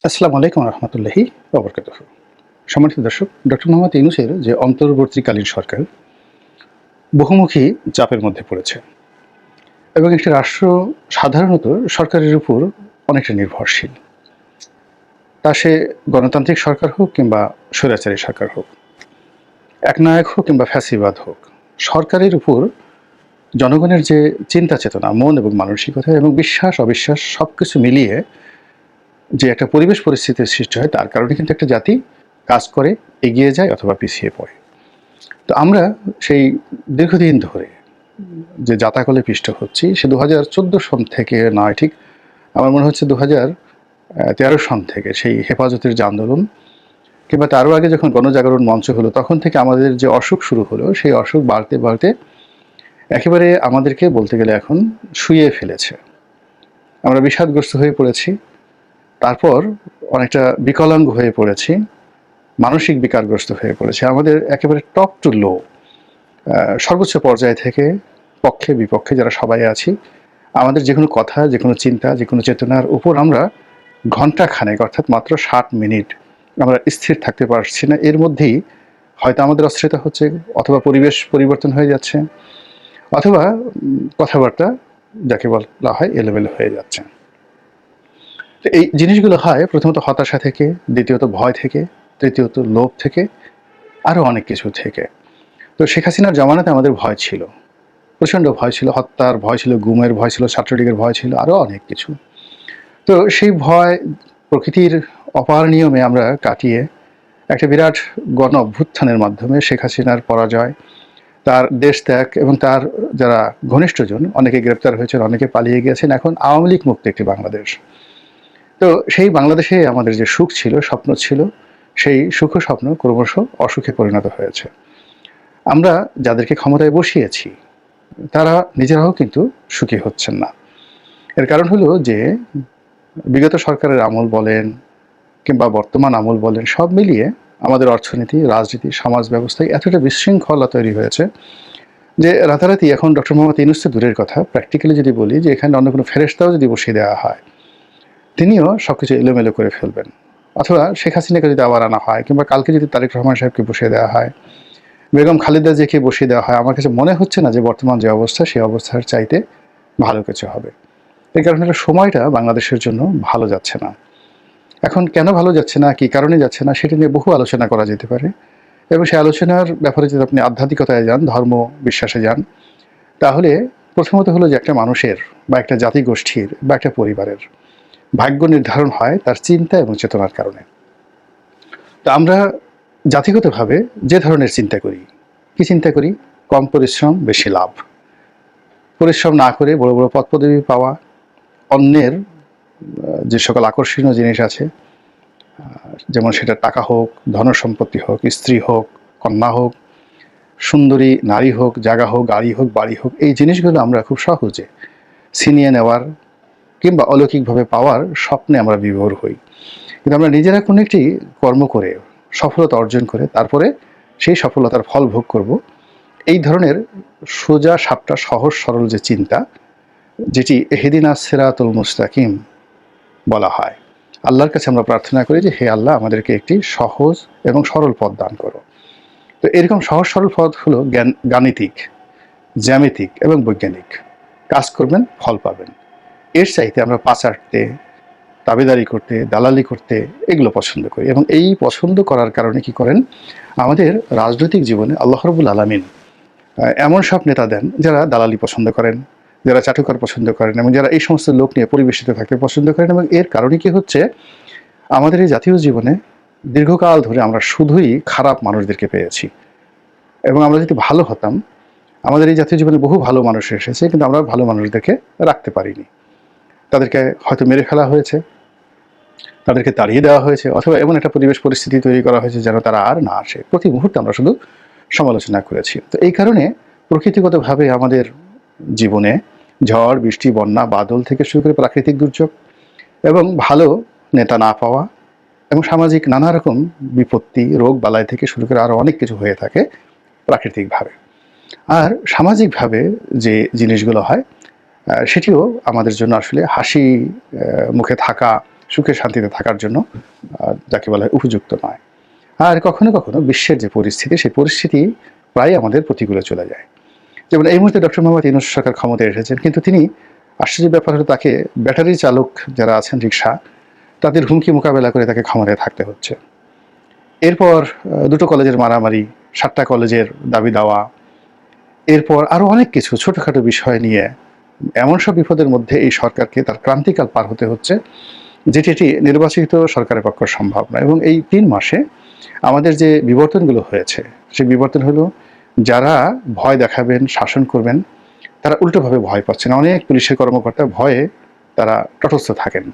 আসসালামু আলাইকুম রহমতুল্লাহি ওবরকাতুহু। সম্মানিত দর্শক, ডক্টর মোহাম্মদ ইউনূসের যে অন্তর্বর্তীকালীন সরকার বহুমুখী চাপের মধ্যে পড়েছে এবং একটি রাষ্ট্র সাধারণত সরকারের উপর অনেকটা নির্ভরশীল। তা সে গণতান্ত্রিক সরকার হোক কিংবা স্বৈরাচারী সরকার হোক, একনায়ক হোক কিংবা ফ্যাসিবাদ হোক, সরকারের উপর জনগণের যে চিন্তা চেতনা, মন এবং মানসিকতা এবং বিশ্বাস অবিশ্বাস সবকিছু মিলিয়ে যে একটা পরিবেশ পরিস্থিতির সৃষ্টি হয়, তার কারণে কিন্তু একটা জাতি কাজ করে, এগিয়ে যায় অথবা পিছিয়ে পড়ে। তো আমরা সেই দীর্ঘদিন ধরে যে জাতাকলে পিষ্ট হচ্ছি, সে 2014 সন থেকে নয়, ঠিক আমার মনে হচ্ছে 2013 সন থেকে, সেই হেফাজতের যে আন্দোলন কিংবা তারও আগে যখন গণজাগরণ মঞ্চ হলো, তখন থেকে আমাদের যে অসুখ শুরু হলো, সেই অসুখ বাড়তে বাড়তে একেবারে আমাদেরকে বলতে গেলে এখন শুইয়ে ফেলেছে। আমরা বিষাদগ্রস্ত হয়ে পড়েছি, তারপর অনেকটা বিকলাঙ্গ হয়ে পড়েছি, মানসিক বিকারগ্রস্ত হয়ে পড়েছি। আমাদের একেবারে টপ টু লো, সর্বোচ্চ পর্যায় থেকে পক্ষে বিপক্ষে যারা সবাই আছি, আমাদের যে কোনো কথা, যে কোনো চিন্তা, যে কোনো চেতনার উপর আমরা ঘণ্টাখানেক অর্থাৎ মাত্র 60 মিনিট আমরা স্থির থাকতে পারছি না। এর মধ্যেই হয়তো আমাদের অস্থিরতা হচ্ছে, অথবা পরিবেশ পরিবর্তন হয়ে যাচ্ছে, অথবা কথাবার্তা যাকে বলা হয় এলোমেলো হয়ে যাচ্ছে। তো এই জিনিসগুলো হয় প্রথমত হতাশা থেকে, দ্বিতীয়ত ভয় থেকে, তৃতীয়ত লোভ থেকে, আরও অনেক কিছু থেকে। তো শেখ হাসিনার জমানাতে আমাদের ভয় ছিল, প্রচণ্ড ভয় ছিল, হত্যার ভয় ছিল, গুমের ভয় ছিল, ছাত্রলীগের ভয় ছিল, আরও অনেক কিছু। তো সেই ভয় প্রকৃতির অপার নিয়মে আমরা কাটিয়ে একটা বিরাট গণ অভ্যুত্থানের মাধ্যমে শেখ হাসিনার পরাজয়, তার দেশ ত্যাগ এবং তার যারা ঘনিষ্ঠজন অনেকে গ্রেপ্তার হয়েছেন, অনেকে পালিয়ে গিয়েছেন, এখন আওয়ামী লীগ মুক্ত একটি বাংলাদেশ। তো সেই বাংলাদেশে আমাদের যে সুখ ছিল, স্বপ্ন ছিল, সেই সুখ স্বপ্ন ক্রমশ অসুখে পরিণত হয়েছে। আমরা যাদেরকে ক্ষমতায় বসিয়েছি তারা নিজেরাও কিন্তু সুখী হচ্ছেন না। এর কারণ হলো যে বিগত সরকারের আমল বলেন কিংবা বর্তমান আমল বলেন, সব মিলিয়ে আমাদের অর্থনীতি, রাজনীতি, সমাজ ব্যবস্থায় এতটা বিশৃঙ্খলা তৈরি হয়েছে যে রাতারাতি এখন ডক্টর মোহাম্মদ ইউনূস তো দূরের কথা, প্র্যাকটিক্যালি যদি বলি যে এখানে অন্য কোনো ফেরেশতাও যদি বসিয়ে দেওয়া হয়, তিনিও সবকিছু এলোমেলো করে ফেলবেন। অথবা শেখ হাসিনাকে যদি আবার আনা হয়, কিংবা কালকে যদি তারেক রহমান সাহেবকে বসিয়ে দেওয়া হয়, বেগম খালেদা জিয়াকে বসিয়ে দেওয়া হয়, আমার কাছে মনে হচ্ছে না যে বর্তমান যে অবস্থা, সেই অবস্থার চাইতে ভালো কিছু হবে। এই কারণে সময়টা বাংলাদেশের জন্য ভালো যাচ্ছে না। এখন কেন ভালো যাচ্ছে না, কী কারণে যাচ্ছে না, সেটা নিয়ে বহু আলোচনা করা যেতে পারে। এবং সেই আলোচনার ব্যাপারে যদি আপনি আধ্যাত্মিকতায় যান, ধর্ম বিশ্বাসে যান, তাহলে প্রথমত হলো যে একটা মানুষের বা একটা জাতিগোষ্ঠীর বা একটা পরিবারের ভাগ্য নির্ধারণ হয় তার চিন্তা এবং চেতনার কারণে। তো আমরা জাতিগতভাবে যে ধরনের চিন্তা করি, কি চিন্তা করি? কম পরিশ্রম, বেশি লাভ। পরিশ্রম না করে বড় বড় পদপদবি পাওয়া, অন্যের যে সকল আকর্ষণীয় জিনিস আছে, যেমন সেটা টাকা হোক, ধনসম্পত্তি হোক, স্ত্রী হোক, কন্যা হোক, সুন্দরী নারী হোক, জায়গা হোক, গাড়ি হোক, বাড়ি হোক, এই জিনিসগুলো আমরা খুব সহজে ছিনিয়ে নেওয়ার কিংবা অলৌকিকভাবে পাওয়ার স্বপ্নে আমরা বিভোর হই। কিন্তু আমরা নিজেরা কোনো একটি কর্ম করে সফলতা অর্জন করে তারপরে সেই সফলতার ফল ভোগ করব, এই ধরনের সোজা সাপটা সহজ সরল যে চিন্তা, যেটি ইহদিনাস সিরাতুল মুস্তাকিম বলা হয়, আল্লাহর কাছে আমরা প্রার্থনা করি যে হে আল্লাহ, আমাদেরকে একটি সহজ এবং সরল পথ দান করো। তো এরকম সহজ সরল পথ হলো গাণিতিক, জ্যামিতিক এবং বৈজ্ঞানিক। কাজ করবেন, ফল পাবেন। এর চাইতে আমরা পাচারতে, দাবিদারি করতে, দালালি করতে, এগুলো পছন্দ করি। এবং এই পছন্দ করার কারণে কি করেন, আমাদের রাজনৈতিক জীবনে আল্লাহ রাব্বুল আলামিন এমন সব নেতা দেন যারা দালালি পছন্দ করেন, যারা চাটুকার পছন্দ করেন, এবং যারা এই সমস্ত লোক নিয়ে পরিবেশিত থাকতে পছন্দ করেন। এবং এর কারণে কি হচ্ছে, আমাদের এই জাতীয় জীবনে দীর্ঘকাল ধরে আমরা শুধুই খারাপ মানুষদেরকে পেয়েছি। এবং আমরা যদি ভালো হতাম, আমাদের এই জাতীয় জীবনে বহু ভালো মানুষ এসেছে, কিন্তু আমরা ভালো মানুষদেরকে রাখতে পারিনি। তাদেরকে হয়তো মেরে ফেলা হয়েছে, তাদেরকে তাড়িয়ে দেওয়া হয়েছে, অথবা এমন একটা পরিবেশ পরিস্থিতি তৈরি করা হয়েছে যেন তারা আর না আসে। প্রতি মুহূর্তে আমরা শুধু সমালোচনা করেছি। তো এই কারণে প্রকৃতিগতভাবে আমাদের জীবনে ঝড়, বৃষ্টি, বন্যা, বাদল থেকে শুরু করে প্রাকৃতিক দুর্যোগ এবং ভালো নেতা না পাওয়া এবং সামাজিক নানা রকম বিপত্তি, রোগ বালাই থেকে শুরু করে আরও অনেক কিছু হয়ে থাকে প্রাকৃতিকভাবে। আর সামাজিকভাবে যে জিনিসগুলো হয়, সেটিও আমাদের জন্য আসলে হাসি মুখে থাকা সুখে শান্তিতে থাকার জন্য যাকে বলা হয় উপযুক্ত নয়। আর কখনো কখনো বিশ্বের যে পরিস্থিতি, সেই পরিস্থিতি প্রায় আমাদের প্রতিকূলে চলে যায়। যেমন এই মুহূর্তে ডক্টর মোহাম্মদ ইউনূস সরকার ক্ষমতায় এসেছেন, কিন্তু তিনি আশ্চর্যের ব্যাপার হলো তাকে ব্যাটারি চালক যারা আছেন রিকশা, তাদের হুমকি মোকাবেলা করে তাকে ক্ষমতায় থাকতে হচ্ছে। এরপর দুটো কলেজের মারামারি, 7টা কলেজের দাবি দাওয়া, এরপর আরও অনেক কিছু ছোটোখাটো বিষয় নিয়ে এমন সব বিপদের মধ্যে এই সরকারকে তার ক্রান্তিকাল পার হতে হচ্ছে, যেটি নির্বাচিত সরকারের পক্ষে সম্ভব নয়। এবং এই 3 মাসে আমাদের যে বিবর্তনগুলো হয়েছে, সেই বিবর্তন হলো যারা ভয় দেখাবেন, শাসন করবেন, তারা উল্টোভাবে ভয় পাচ্ছেন। অনেক পুলিশের কর্মকর্তা ভয়ে তারা তটস্থ থাকেন।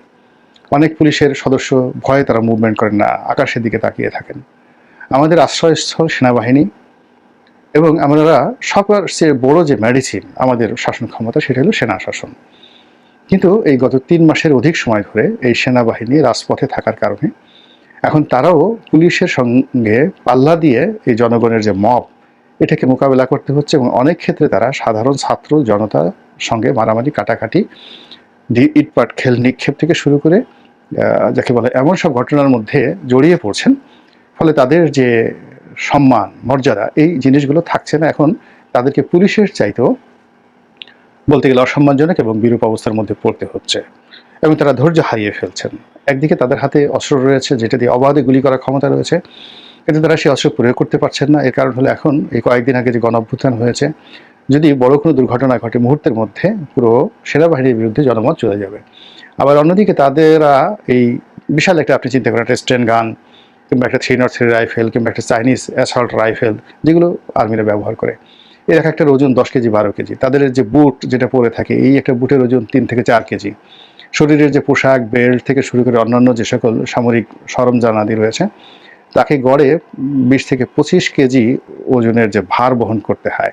অনেক পুলিশের সদস্য ভয়ে তারা মুভমেন্ট করেন না, আকাশের দিকে তাকিয়ে থাকেন। আমাদের আশ্রয়স্থল সেনাবাহিনী, এবং আমরা সবচেয়ে বড় যে মেডিসিন আমাদের শাসন ক্ষমতা, সেটা হলো সেনা শাসন। কিন্তু এই গত 3 মাসের অধিক সময় ধরে এই সেনাবাহিনী রাজপথে থাকার কারণে এখন তারাও পুলিশের সঙ্গে পাল্লা দিয়ে এই জনগণের যে মব, এটাকে মোকাবেলা করতে হচ্ছে। এবং অনেক ক্ষেত্রে তারা সাধারণ ছাত্র জনতার সঙ্গে মারামারি, কাটাকাটি, ইটপাট খেল নিক্ষেপ থেকে শুরু করে যাকে বলে এমন সব ঘটনার মধ্যে জড়িয়ে পড়ছেন। ফলে তাদের যে সম্মান, মর্যাদা, এই জিনিসগুলো থাকছে না। এখন তাদেরকে পুলিশের চাইতেও বলতে গেলে অসম্মানজনক এবং বিরূপ অবস্থার মধ্যে পড়তে হচ্ছে, এবং তারা ধৈর্য হারিয়ে ফেলছেন। একদিকে তাদের হাতে অস্ত্র রয়েছে, যেটা দিয়ে অবাধে গুলি করার ক্ষমতা রয়েছে, কিন্তু তারা সেই অস্ত্র প্রয়োগ করতে পারছেন না। এর কারণ হলো এখন এই কয়েকদিন আগে যে গণঅভ্যুত্থান হয়েছে, যদি বড় কোনো দুর্ঘটনা ঘটে, মুহূর্তের মধ্যে পুরো সেনাবাহিনীর বিরুদ্ধে জনমত চলে যাবে। আবার অন্যদিকে তাদেরা এই বিশাল একটা, আপনি চিন্তা করেন, একটা স্ট্রেন গান কিংবা একটা 303 রাইফেল কিংবা একটা চাইনিজ অ্যাসল্ট রাইফেল, যেগুলো আর্মিরা ব্যবহার করে, এর এক একটার ওজন 10 কেজি 12 কেজি। তাদের যে বুট যেটা পরে থাকে, এই একটা বুটের ওজন 3 থেকে 4 কেজি। শরীরের যে পোশাক, বেল্ট থেকে শুরু করে অন্যান্য যে সকল সামরিক সরঞ্জাম আদি রয়েছে, তাকে গড়ে 20 থেকে 25 কেজি ওজনের যে ভার বহন করতে হয়,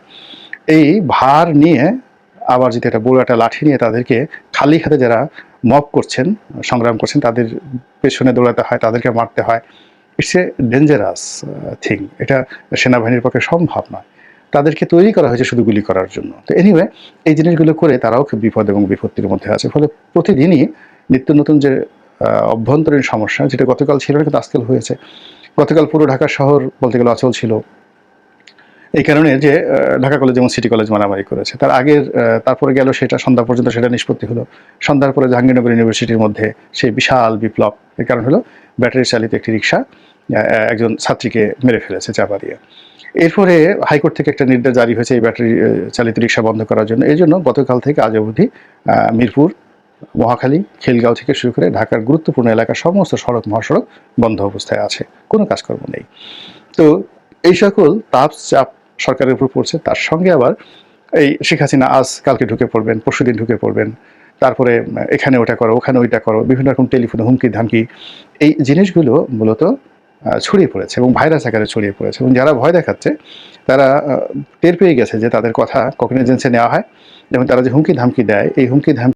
এই ভার নিয়ে আবার যদি একটা বড় একটা লাঠি নিয়ে তাদেরকে খালি হাতে যারা মব করছেন, সংগ্রাম করছেন, তাদের পেছনে দৌড়াতে হয়, তাদেরকে মারতে হয়। It's a dangerous thing. এটা সেনাবাহিনীর পক্ষে সম্ভব নয়। তাদেরকে তৈরি করা হয়েছে শুধু গুলি করার জন্য। তো এনিওয়ে, এই জিনিসগুলো করে তারাও খুব বিপদ এবং বিপত্তির মধ্যে আছে। ফলে প্রতিদিনই নিত্য নতুন যে অভ্যন্তরীণ সমস্যা, যেটা গতকাল ছিল না কিন্তু আজকাল হয়েছে। গতকাল পুরো ঢাকা শহর বলতে গেলে অচল ছিল, এই কারণে যে ঢাকা কলেজ যেমন সিটি কলেজ মারামারি করেছে। তার আগের তারপরে গেল সেটা সন্ধ্যা পর্যন্ত, সেটা নিষ্পত্তি হলো। সন্ধ্যার পরে জাহাঙ্গীরনগর ইউনিভার্সিটির মধ্যে সেই বিশাল বিপ্লব। এর কারণ হলো ব্যাটারি চালিত একটি রিক্সা একজন ছাত্রীকে মেরে ফেলেছে চাপা দিয়ে। এরপরে হাইকোর্ট থেকে একটা নির্দেশ জারি হয়েছে এই ব্যাটারি চালিত রিক্সা বন্ধ করার জন্য। এই জন্য গতকাল থেকে আজ অবধি মিরপুর, মহাখালী, খিলগাঁও থেকে শুরু করে ঢাকার গুরুত্বপূর্ণ এলাকার সমস্ত সড়ক মহাসড়ক বন্ধ অবস্থায় আছে, কোনো কাজকর্ম নেই। তো এই সকল তাপ চাপ সরকারের উপর পড়ছে। তার সঙ্গে আবার এই শেখ হাসিনা আজ কালকে ঢুকে পড়বেন, পরশুদিন ঢুকে পড়বেন, তারপরে এখানে ওটা করো, ওখানে ওইটা করো, বিভিন্ন রকম টেলিফোনে হুমকি ধামকি, এই জিনিসগুলো মূলত ছড়িয়ে পড়েছে এবং ভাইরাস আকারে ছড়িয়ে পড়েছে। এবং যারা ভয় দেখাচ্ছে তারা টের পেয়ে গেছে যে তাদের কথা কগনিজেন্সে নেওয়া হয়, এবং তারা যে হুমকি ধামকি দেয়, এই হুমকি ধামকি